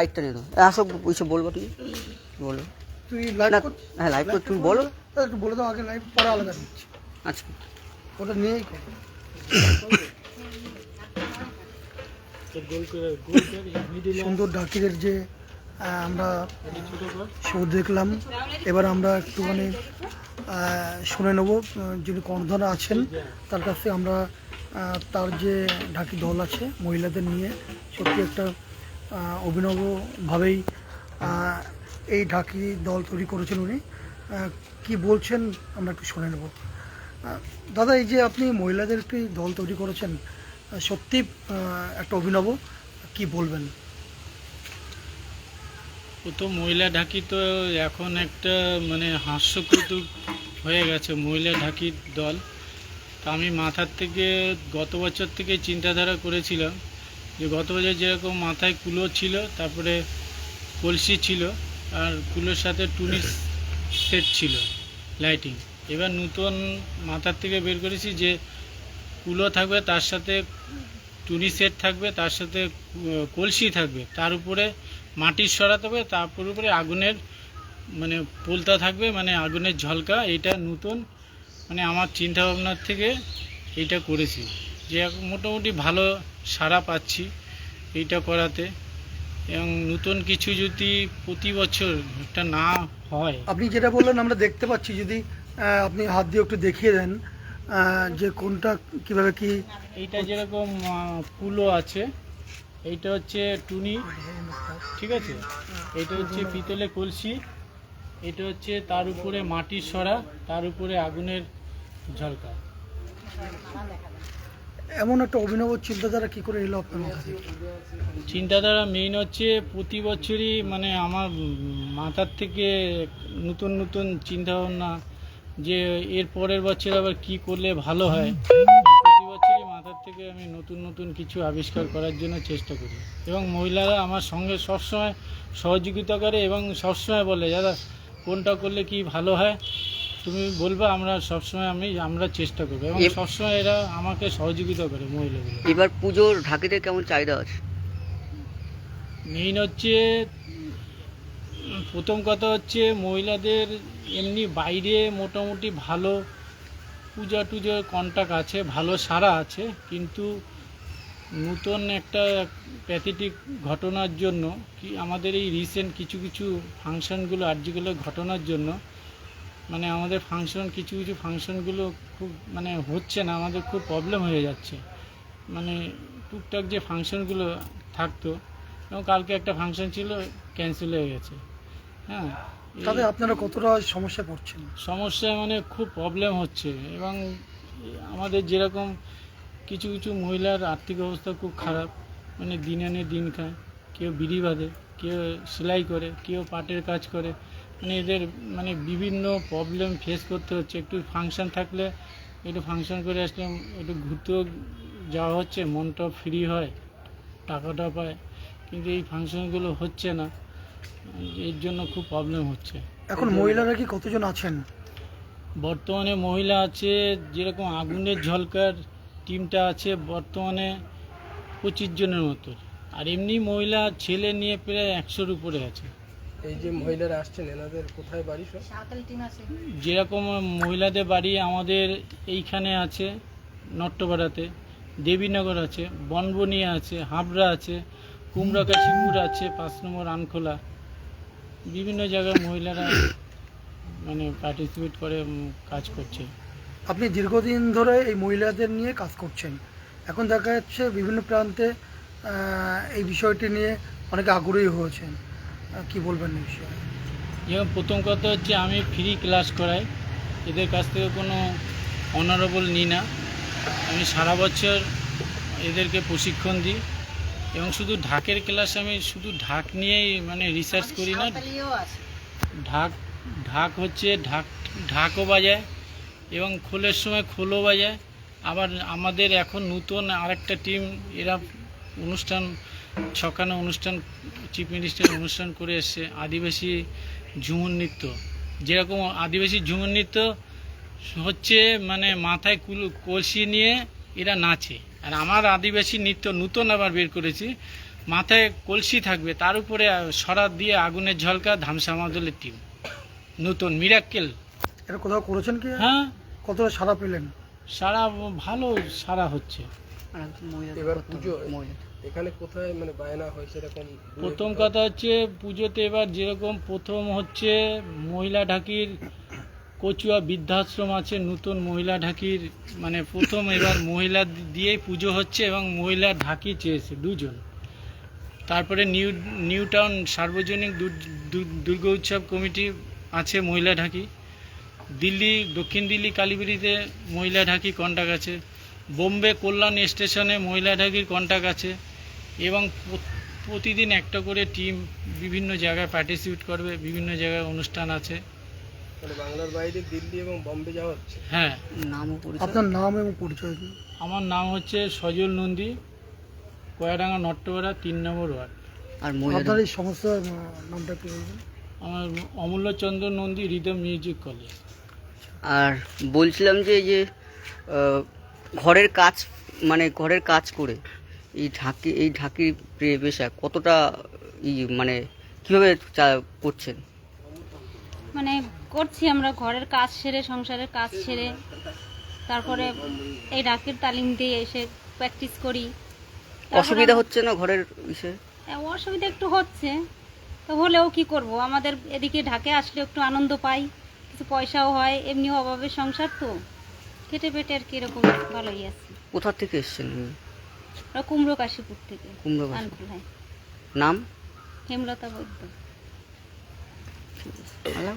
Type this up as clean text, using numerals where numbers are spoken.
মাইকটা নিয়ে নাও। আসো, ওইসব বলবো, তুমি বলো। তুই লাইভ না, কর। হ্যাঁ লাইভ কর, তুমি বলো। একটু বলে দাও আগে, লাইভ পরে আলাদা দিচ্ছি, আচ্ছা, ওটা নিয়েই কর। সুন্দর ঢাকিদের যে আমরা শো দেখলাম, এবার আমরা একটুখানি শুনে নেব যিনি কর্ণধার আছেন তার কাছ থেকে আমরা তার যে ঢাকি দল আছে মহিলাদের নিয়ে, সত্যি একটা অভিনবভাবেই এই ঢাকি দল তৈরি করেছেন উনি। কি বলছেন আমরা একটু শুনে নেব। দাদা, এই যে আপনি মহিলাদের একটি দল তৈরি করেছেন, সত্যি একটা অভিনব, কি বলবেন? প্রথম মহিলা ঢাকি তো এখন একটা মানে হাস্যকৌতুক হয়ে গেছে মহিলা ঢাকির দল। তা আমি মাথার থেকে গত বছর থেকে চিন্তাধারা করেছিলাম যে গত বছর যেরকম মাথায় কুলো ছিল, তারপরে কলসি ছিল, আর কুলোর সাথে টুনির সেট ছিল লাইটিং। এবার নতুন মাথার থেকে বের করেছি যে কুলো থাকবে, তার সাথে টুনি সেট থাকবে, তার সাথে কলসি থাকবে, তার উপরে মাটির সরা থাকবে, তারপর উপরে আগুনের মানে পোলতা থাকবে, মানে আগুনের ঝলকা। এটা নতুন মানে আমার চিন্তা ভাবনার থেকে এইটা করেছি, যে মোটামুটি ভালো সাড়া পাচ্ছি এইটা করাতে। এবং নতুন কিছু যদি প্রতি বছর একটা না হয়। আপনি যেটা বললেন আমরা দেখতে পাচ্ছি, যদি আপনি হাত দিয়ে একটু দেখিয়ে দেন যে কোনটা কিভাবে কি। এইটা যেরকম কুলো আছে, এইটা হচ্ছে টুনি, ঠিক আছে, এটা হচ্ছে পিতলে কলসি, এটা হচ্ছে তার উপরে মাটির সরা, তার উপরে আগুনের ঝলকা। এমন একটা অভিনব চিন্তাধারা কি করে এলো আপনার মাথা থেকে? চিন্তাধারা মেইন হচ্ছে প্রতি বছরই মানে আমার মাথার থেকে নতুন নতুন চিন্তাভাবনা, যে এর পরের বছর আবার কি করলে ভালো হয়। প্রতি বছরই মাথার থেকে আমি নতুন নতুন কিছু আবিষ্কার করার জন্য চেষ্টা করি, এবং মহিলারা আমার সঙ্গে সবসময় সহযোগিতা করে এবং সবসময় বলে দাদা কোনটা করলে কি ভালো হয়, তুমি বলবা, আমরা সবসময় আমরা চেষ্টা করবো, এবং সবসময় এরা আমাকে সহযোগিতা করে মহিলাগুলো। এবার পুজোর ঢাকিতে কেমন চাহিদা আছে? মেইন হচ্ছে প্রথম কথা হচ্ছে মহিলাদের এমনি বাইরে মোটামুটি ভালো পূজা টুজোর কন্টাক্ট আছে, ভালো সারা আছে, কিন্তু নতুন একটা প্যাথেটিক ঘটনার জন্য কি আমাদের এই রিসেন্ট কিছু কিছু ফাংশনগুলো আর্যগুলো ঘটনার জন্য মানে আমাদের কিছু কিছু ফাংশনগুলো খুব মানে হচ্ছে না, আমাদের খুব প্রবলেম হয়ে যাচ্ছে। মানে টুকটাক যে ফাংশনগুলো থাকতো, এবং কালকে একটা ফাংশন ছিল, ক্যান্সেল হয়ে গেছে। হ্যাঁ, তবে আপনারা কতটা সমস্যা পড়ছেন? সমস্যা মানে খুব প্রবলেম হচ্ছে, এবং আমাদের যেরকম কিছু কিছু মহিলার আর্থিক অবস্থা খুব খারাপ, মানে দিন আনে দিন খায়, কেউ বিড়ি বাঁধে, কেউ সেলাই করে, কেউ পাটের কাজ করে, মানে এদের মানে বিভিন্ন প্রবলেম ফেস করতে হচ্ছে। একটু ফাংশন থাকলে একটু ফাংশন করে আসলাম, একটু ঘুরতেও যাওয়া হচ্ছে, মনটা ফ্রি হয়, টাকাটা পায়, কিন্তু এই ফাংশনগুলো হচ্ছে না, এর জন্য খুব প্রবলেম হচ্ছে। এখন মহিলারা কি কতজন আছেন? বর্তমানে মহিলা আছে যেরকম আগুনের ঝলকার টিমটা আছে বর্তমানে 25 জনের মতো, আর এমনি মহিলা ছেলে নিয়ে প্রায় 100-র উপরে আছে। এই যে মহিলারা আসছেন এনাদের কোথায় বাড়ি সব? যেরকম মহিলাদের বাড়ি আমাদের এইখানে আছে, নট্টপাড়াতে, দেবীনগর আছে, বনবনিয়া আছে, হাবড়া আছে, কুমড়াকাশিপুর আছে, 5 নম্বর আনখোলা, বিভিন্ন জায়গায় মহিলারা মানে পার্টিসিপেট করে কাজ করছে। আপনি দীর্ঘদিন ধরে এই মহিলাদের নিয়ে কাজ করছেন, এখন দেখা যাচ্ছে বিভিন্ন প্রান্তে এই বিষয়টি নিয়ে অনেকে আগ্রহী হয়েছেন, কি বলবেন এই বিষয়ে? যেমন প্রথম কথা হচ্ছে আমি ফ্রি ক্লাস করাই, এদের কাছ থেকে কোনো অনারেবল নিই না, আমি সারা বছর এদেরকে প্রশিক্ষণ দিই, এবং শুধু ঢাকের ক্লাস আমি শুধু ঢাক নিয়েই মানে রিসার্চ করি না, ঢাক হচ্ছে ঢাকও বাজায়, এবং খোলের সময় খোলও বাজায়। আবার আমাদের এখন নতুন আরেকটা টিম, এরা অনুষ্ঠান সকালে অনুষ্ঠান চিফ মিনিস্টার অনুষ্ঠান করে এসছে, আদিবাসী ঝুমুর নৃত্য। যেরকম আদিবাসী ঝুমুর নৃত্য হচ্ছে মানে মাথায় কলসি নিয়ে এরা নাচে, আর আমার আদিবাসী নৃত্য নতুন আবার বের করেছি, মাথায় কলসি থাকবে, তার উপরে সরা দিয়ে আগুনের ঝলকা ধামসা মাদলের টিম নতুন মিরাক্কেল। এটা কোথাও করেছেন কি? হ্যাঁ, কতটা সাড়া পেলেন? সারা ভালো সারা হচ্ছে। আর একজন মহিলা এবার করতে হবে, পুজো মহিলা। এখানে কোথায় মানে বায়না হয় সেরকম? প্রথম কথা হচ্ছে পুজোতে এবার যেরকম প্রথম হচ্ছে মহিলা ঢাকির কচুয়া বৃদ্ধাশ্রম আছে, নতুন মহিলা ঢাকির মানে প্রথম এবার মহিলা দিয়েই পুজো হচ্ছে এবং মহিলা ঢাকি চেয়েছে দুজন। তারপরে নিউ টাউন সার্বজনীন দুর্গা উৎসব কমিটি আছে মহিলা ঢাকি, দিল্লি দক্ষিণ দিল্লি কালীবাড়িতে মহিলা ঢাকি কন্টাক্ট আছে, বোম্বে কল্যাণ স্টেশনে মহিলা ঢাকির কন্টাক্ট আছে এবং প্রতিদিন একটা করে টিম বিভিন্ন জায়গায় পার্টিসিপেট করবে, বিভিন্ন জায়গায় অনুষ্ঠান আছে। মানে বাংলার বাইরে দিল্লি এবং বোম্বে যাওয়া হচ্ছে। হ্যাঁ, নামও পরিচয়। আপনার নাম এবং পরিচয় দিন। আমার নাম হচ্ছে সজল নন্দী, কয়াডাঙ্গা নট্টপাড়া 3 নম্বর ওয়ার্ড। আর মহিলা আপনার এই সংস্থার নামটা একটু বলবেন? আমার অমূল্যচন্দ্র নন্দী, রিদম মিউজিক কলেজ। আর বলছিলাম যে এই যে ঘরের কাজ, মানে ঘরের কাজ করে এই ঢাকির পেশা কতটা মানে কিভাবে করছেন? মানে করছি আমরা ঘরের কাজ সেরে, সংসারের কাজ সেরে, তারপরে এই ডাকের তালিম দিয়ে এসে প্র্যাকটিস করি। তারপরে অসুবিধা হচ্ছে না ঘরের বিষয়ে? অসুবিধা একটু হচ্ছে, তো হলেও কি করব, আমাদের এদিকে ঢাকে আসলে একটু আনন্দ পাই, কিছু পয়সাও হয়, এমনিও অভাবের সংসার তো কেটে পেটে আর কি এরকম ভালোই আছে। কোথা থেকে এসছেন? ওরা কুমড়ো কাশীপুর থেকে। কুমড়োকাশী। আনকুল, হ্যাঁ। নাম? হেমলতা বৈদ্য। ভালো।